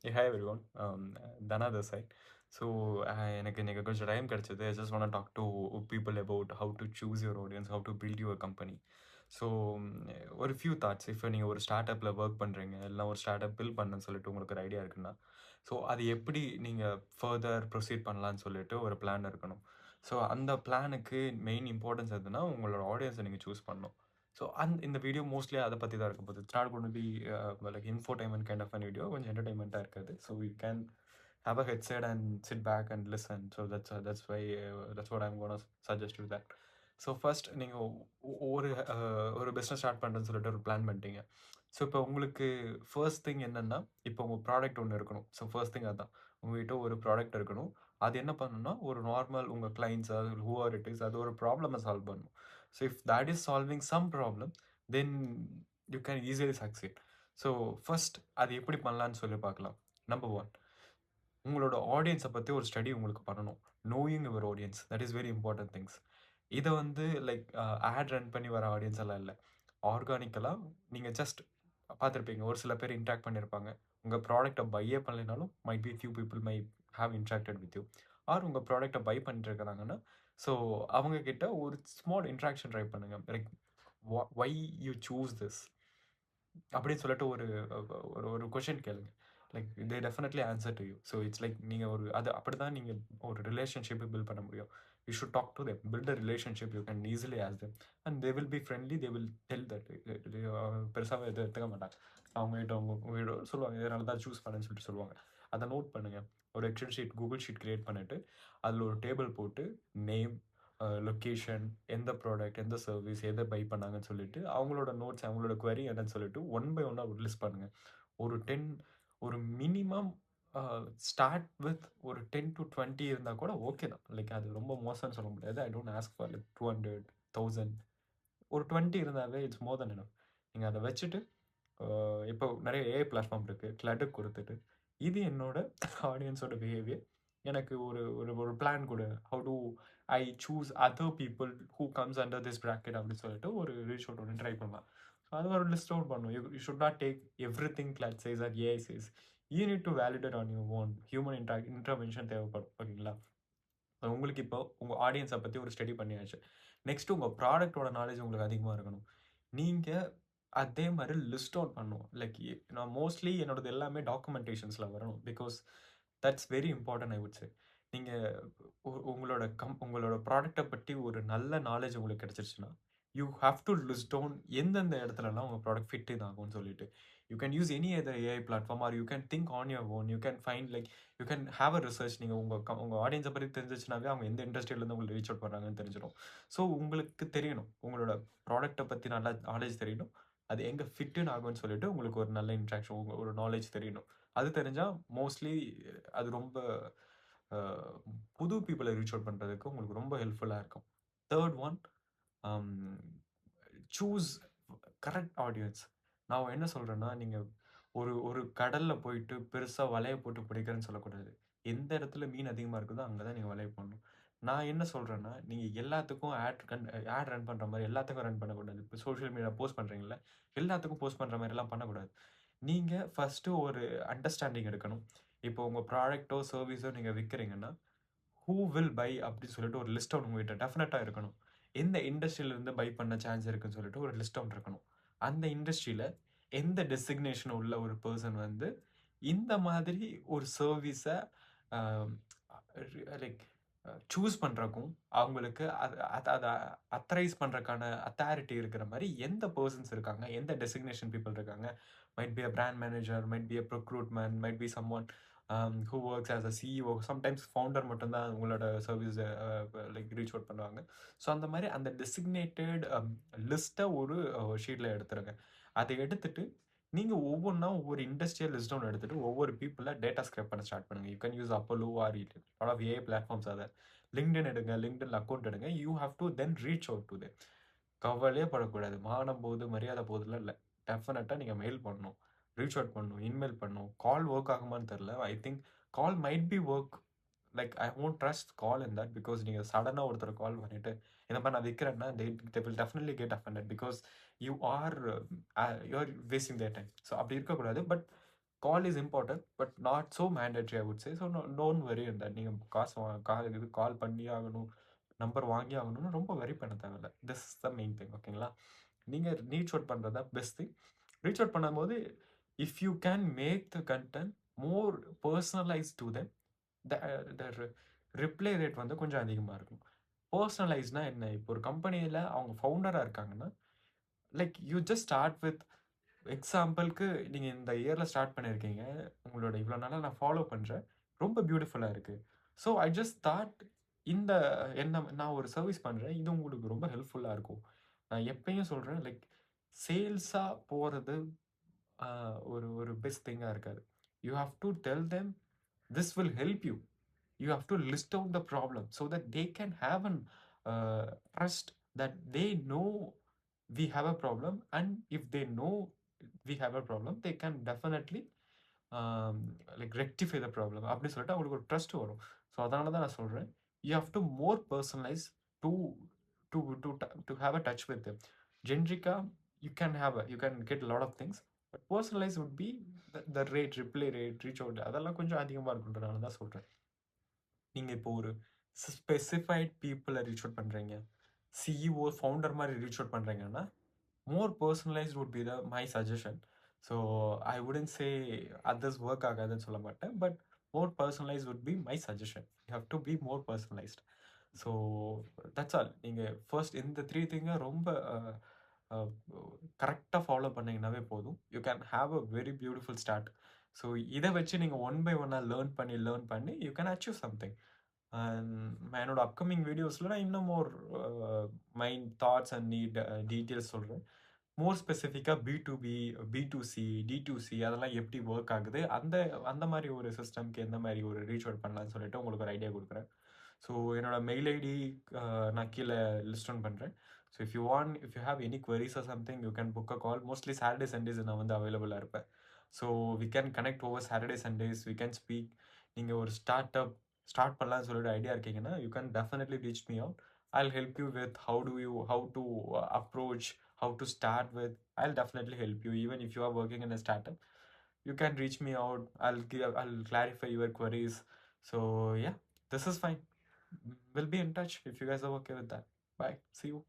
Hey, hi everyone. Dana this side. So எனக்கு இன்னைக்கு கொஞ்சம் டைம் கிடைச்சது. I just want to talk to people about how to choose your audience, how to build your company. So ஒரு few thoughts இப்போ நீங்கள் ஒரு start அப்பில் work பண்ணுறீங்க இல்லை ஒரு ஸ்டார்ட் அப் பில்ட் பண்ணணும்னு சொல்லிட்டு உங்களுக்கு ஒரு ஐடியா இருக்குன்னா ஸோ அது எப்படி நீங்கள் ஃபர்தர் ப்ரொசீட் பண்ணலான்னு சொல்லிட்டு ஒரு பிளான் இருக்கணும். ஸோ அந்த பிளானுக்கு மெயின் இம்பார்ட்டன்ஸ் எதுனா உங்களோட ஆடியன்ஸை நீங்கள் சூஸ் பண்ணணும். ஸோ இந்த வீடியோ மோஸ்ட்லி அதை பற்றி தான் இருக்க போகுது. It's not gonna be like infotainment kind of an video, கொஞ்சம் என்டர்டைன்மெண்ட்டாக இருக்காது. So you can have a headset and sit back and listen. So that's why that's what I'm gonna suggest you that. So first நீங்கள் ஒரு business start பண்ணுறேன்னு சொல்லிட்டு ஒரு plan பண்ணிட்டீங்க. So இப்போ உங்களுக்கு ஃபர்ஸ்ட் திங் என்னென்னா, இப்போ உங்கள் ப்ராடக்ட் ஒன்று இருக்கணும். ஸோ ஃபர்ஸ்ட் திங் அதுதான், உங்கள்கிட்ட ஒரு ப்ராடக்ட் இருக்கணும். அது என்ன பண்ணணும்னா, ஒரு நார்மல் உங்கள் கிளைண்ட்ஸ் ஹூஆர் இட் இஸ் அது ஒரு ப்ராப்ளமை சால்வ் பண்ணணும். So if that is solving some problem then you can easily succeed. So first அது எப்படி பண்ணலான்னு சொல்லி பார்க்கலாம். நம்பர் ஒன், உங்களோட ஆடியன்ஸை பற்றி ஒரு ஸ்டடி உங்களுக்கு பண்ணணும். Knowing your audience, that is very important things. இதை வந்து லைக் ஆட் ரன் பண்ணி வர ஆடியன்ஸ் எல்லாம் இல்லை. ஆர்கானிக்கலாக நீங்கள் ஜஸ்ட் பார்த்துருப்பீங்க, ஒரு சில பேர் இன்ட்ராக்ட் பண்ணியிருப்பாங்க. உங்கள் ப்ராடக்டை பையே பண்ணலைனாலும் might be few people might have interacted with you. Or உங்கள் ப்ராடக்டை பை பண்ணிட்டு இருக்கிறாங்கன்னா ஸோ அவங்கக்கிட்ட ஒரு ஸ்மால் இன்ட்ராக்ஷன் ட்ரை பண்ணுங்கள். Like why you choose this அப்படின்னு சொல்லிட்டு ஒரு ஒரு ஒரு கொஷின் கேளுங்க. Like they definitely answer to you. So it's like நீங்கள் ஒரு அது அப்படி தான் நீங்கள் ஒரு ரிலேஷன்ஷிப்பை பில்ட் பண்ண முடியும். You should talk to them, build a relationship. You can easily ask them and they will be friendly. They will tell that. பெருசாக எதுவும் எடுத்துக்க மாட்டாங்க. அவங்ககிட்ட உங்ககிட்ட சொல்லுவாங்க, இதனால தான் சூஸ் பண்ணேன்னு சொல்லிட்டு சொல்லுவாங்க. அதை நோட் பண்ணுங்கள். ஒரு Excel sheet, Google sheet create பண்ணிவிட்டு அதில் ஒரு டேபிள் போட்டு நேம், லொக்கேஷன், எந்த ப்ராடக்ட், எந்த சர்வீஸ், எதை பை பண்ணாங்கன்னு சொல்லிட்டு அவங்களோட நோட்ஸ், அவங்களோட குவரி என்னன்னு சொல்லிட்டு ஒன் பை ஒன்னாக லிஸ்ட் பண்ணுங்கள். ஒரு 10, ஒரு மினிமம் ஸ்டார்ட் வித் ஒரு 10 to 20 இருந்தால் கூட ஓகே தான். லைக் அது ரொம்ப மோசம்னு சொல்ல முடியாது. I don't ask for like 200, 1000. ஒரு 20 இருந்தாலே இட்ஸ் மோர் தென் எனஃப். நீங்கள் அதை வச்சுட்டு இப்போ நிறைய ஏஐ பிளாட்ஃபார்ம் இருக்குது, கிளட்டுக்கு கொடுத்துட்டு இது என்னோட ஆடியன்ஸோட பிஹேவியர், எனக்கு ஒரு ஒரு ஒரு பிளான் கொடு, how do I choose other people who comes under this bracket அப்படின்னு சொல்லிட்டு ஒரு ரீச் அவுட் ஒன்று ட்ரை பண்ணலாம். ஸோ அது ஒரு லிஸ்ட் அவுட் பண்ணும். You should not take everything Claude says or AI says. You need to validate on your own. Human intervention தேவைப்படும். ஓகேங்களா? உங்களுக்கு இப்போ உங்கள் ஆடியன்ஸை பற்றி ஒரு ஸ்டடி பண்ணியாச்சு. நெக்ஸ்ட் உங்கள் ப்ராடக்டோட நாலேஜ் உங்களுக்கு அதிகமாக இருக்கணும். நீங்கள் அதே மாதிரி லிஸ்ட் அவுட் பண்ணணும். லைக் நான் மோஸ்ட்லி என்னோடது எல்லாமே டாக்குமெண்டேஷன்ஸில் வரணும். Because that's very important I would say. நீங்கள் உங்களோட ப்ராடக்டை பற்றி ஒரு நல்ல நாலேஜ் உங்களுக்கு கிடச்சிருச்சுன்னா you have to list down எந்தெந்த இடத்துலலாம் உங்கள் ப்ராடக்ட் ஃபிட் ஆகும்னு சொல்லிட்டு. You can use any other AI platform or you can think on your own. You can find like you can have a research. நீங்கள் உங்கள் ஆடியன்ஸை பற்றி தெரிஞ்சிச்சுனாவே அவங்க எந்த இண்டஸ்ட்ரியிலேருந்து உங்களுக்கு ரீச் அவுட் பண்ணுறாங்கன்னு தெரிஞ்சிடும். ஸோ உங்களுக்கு தெரியணும், உங்களோட ப்ராடக்ட்டை பற்றி நல்லா நாலேஜ் தெரியணும். அது எங்கே ஃபிட்டுன்னு ஆகும்னு சொல்லிட்டு உங்களுக்கு ஒரு நல்ல இன்ட்ராக்ஷன், ஒரு நாலேஜ் தெரியணும். அது தெரிஞ்சால் மோஸ்ட்லி அது ரொம்ப புது பீப்புளை ரீச் அவுட் பண்ணுறதுக்கு உங்களுக்கு ரொம்ப ஹெல்ப்ஃபுல்லாக இருக்கும். Third one, choose correct audience. நான் என்ன சொல்கிறேன்னா, நீங்கள் ஒரு ஒரு கடலில் போயிட்டு பெருசாக வலையை போட்டு பிடிக்கிறேன்னு சொல்லக்கூடாது. எந்த இடத்துல மீன் அதிகமாக இருக்குதோ அங்கே தான் நீங்கள் வலையை போடணும். நான் என்ன சொல்கிறேன்னா, நீங்கள் எல்லாத்துக்கும் ஆட் ரன் பண்ணுற மாதிரி எல்லாத்துக்கும் ரன் பண்ணக்கூடாது. இப்போ சோஷியல் மீடியா போஸ்ட் பண்ணுறீங்களா, எல்லாத்துக்கும் போஸ்ட் பண்ணுற மாதிரிலாம் பண்ணக்கூடாது. நீங்கள் ஃபஸ்ட்டு ஒரு அண்டர்ஸ்டாண்டிங் எடுக்கணும். இப்போ உங்கள் ப்ராடக்ட்டோ சர்வீஸோ நீங்கள் விற்கிறீங்கன்னா, ஹூ வில் பை அப்படின்னு சொல்லிட்டு ஒரு லிஸ்ட் ஒன்று உங்ககிட்ட டெஃபினட்டாக இருக்கணும். எந்த இண்டஸ்ட்ரியிலேருந்து பை பண்ண சான்ஸ் இருக்குன்னு சொல்லிட்டு ஒரு லிஸ்ட் ஒன்று இருக்கணும். அந்த இண்டஸ்ட்ரியில் எந்த டெசிக்னேஷன் உள்ள ஒரு பர்சன் வந்து இந்த மாதிரி ஒரு சர்வீஸை லைக் சூஸ் பண்ணுறக்கும் அவங்களுக்கு அதை அத்தரைஸ் பண்ணுறக்கான அத்தாரிட்டி இருக்கிற மாதிரி எந்த பர்சன்ஸ் இருக்காங்க, எந்த டெசிக்னேஷன் பீப்புள் இருக்காங்க. Might be a brand manager, might be a procurement, might be someone who works as a CEO. Sometimes founder மட்டும்தான் உங்களோட சர்வீஸை லைக் ரீச் அவுட் பண்ணுவாங்க. ஸோ அந்த மாதிரி அந்த டெசிக்னேட்டட் லிஸ்ட்டை ஒரு ஷீட்டில் எடுத்துருங்க. அதை எடுத்துட்டு நீங்கள் ஒவ்வொன்றா ஒவ்வொரு இண்டஸ்ட்ரியல் லிஸ்ட் ஒன்று எடுத்துட்டு ஒவ்வொரு பீப்புளை டேட்டா ஸ்க்ரேப் பண்ண ஸ்டார்ட் பண்ணுங்க. You can use Apollo or lot of AI platforms. அதை லிங்க்டின் எடுங்க, லிங்க்டின் அக்கௌண்ட் எடுங்க. You have to then reach out to them. கவலையே படக்கூடாது. மானம் போகுது, மரியாதை போகுதுலாம் இல்லை. டெஃபினட்டாக நீங்கள் மெயில் பண்ணணும், ரீச் அவுட் பண்ணணும், இமெயில் பண்ணணும். கால் ஒர்க் ஆகுமான்னு தெரில. I think call might be work. Like I won't trust call in that. Because நீங்கள் சடனாக ஒருத்தர் கால் பண்ணிவிட்டு இந்த மாதிரி நான் விற்கிறேன்னா they will definitely get offended because you are wasting their time. So அப்படி இருக்கக்கூடாது. But call is important but not so mandatory I would say. So don't worry இந்த நீங்கள் காசு கால் இது கால் பண்ணி ஆகணும், நம்பர் வாங்கி ஆகணும்னு ரொம்ப வரி பண்ண தேவையில்ல. This is the main thing. ஓகேங்களா? நீங்கள் ரீச் அவுட் பண்ணுறதா பெஸ்ட் திங். ரீச் அவுட் பண்ணும்போது if you can make the content more personalise to them, the reply rate வந்து கொஞ்சம் அதிகமாக இருக்கும். பர்சனலைஸ்னா என்ன? இப்போ ஒரு கம்பெனியில் அவங்க ஃபவுண்டராக இருக்காங்கன்னா, like you just start with எக்ஸாம்பிளுக்கு நீங்கள் இந்த இயரில் ஸ்டார்ட் பண்ணியிருக்கீங்க, உங்களோட இவ்வளோ நாளாக நான் ஃபாலோ பண்ணுறேன், ரொம்ப பியூட்டிஃபுல்லாக இருக்குது. ஸோ ஐ ஜஸ்ட் தாட் இந்த என்ன நான் ஒரு சர்வீஸ் பண்ணுறேன், இது உங்களுக்கு ரொம்ப ஹெல்ப்ஃபுல்லாக இருக்கும். நான் எப்பயும் சொல்கிறேன், லைக் சேல்ஸாக போகிறது ஒரு ஒரு பெஸ்ட் திங்காக இருக்காது. You have to tell them this will help you. You have to list out the problem so that they can have an trust that they know we have a problem, and if they know we have a problem they can definitely um, like rectify the problem அப்படி சொல்லிட்டு அவங்களுக்கு ஒரு trust வரும். So அதனால தான் நான் சொல்கிறேன், you have to more personalise to to to to have a touch with ஜென்ரிக்கா. You can get lot of things, but personalise would be the rate, reply rate, reach out அதெல்லாம் கொஞ்சம் அதிகமாக இருக்குன்றதுனால தான் சொல்கிறேன். நீங்கள் இப்போ ஒரு ஸ்பெசிஃபைட் பீப்புளை ரீச் அவுட் பண்ணுறீங்க, சிஇஓ ஃபவுண்டர் மாதிரி ரீச் அவுட் பண்ணுறீங்கன்னா, more personalised would be the my suggestion. So I wouldn't say others work ஆகாதுன்னு சொல்ல மாட்டேன், but more personalise would be my suggestion. You have to be more personalised. So that's all. நீங்கள் first இந்த 3 திங்கை ரொம்ப கரெக்டாக follow பண்ணிங்கனாவே போதும். You can have a very beautiful start. So இதை வச்சு நீங்கள் ஒன் பை ஒன்னாக லேர்ன் பண்ணி யூ கேன் அச்சீவ் சம்திங். என்னோட அப்கமிங் வீடியோஸில் நான் இன்னும் மோர் மைண்ட் தாட்ஸ் அண்ட் டீட்டெயில்ஸ் சொல்கிறேன். மோர் ஸ்பெசிஃபிக்காக பி2பி, பி2சி, டி2சி அதெல்லாம் எப்படி ஒர்க் ஆகுது, அந்த அந்த மாதிரி ஒரு சிஸ்டம்க்கு எந்த மாதிரி ஒரு ரீச் அவுட் பண்ணலான்னு சொல்லிட்டு உங்களுக்கு ஒரு ஐடியா கொடுக்குறேன். ஸோ என்னோட மெயில் ஐடி நான் கீழே லிஸ்ட் ஆன் பண்ணுறேன். So if you have any queries or something you can book a call. Mostly Saturday Sundays நான் வந்து அவைலபிளாக இருப்பேன். So we can connect over Saturday Sundays, we can speak. நீங்கள் ஒரு ஸ்டார்ட் பண்ணலாம்னு சொல்லிட்டு ஐடியா இருக்கீங்கன்னா you can definitely reach me out. I'll help you with how to approach, how to start with. I'll definitely help you. Even if you are working in a startup, you can reach me out. I'll clarify your queries. So yeah, this is fine. We'll be in touch if you guys are okay with that. Bye. See you.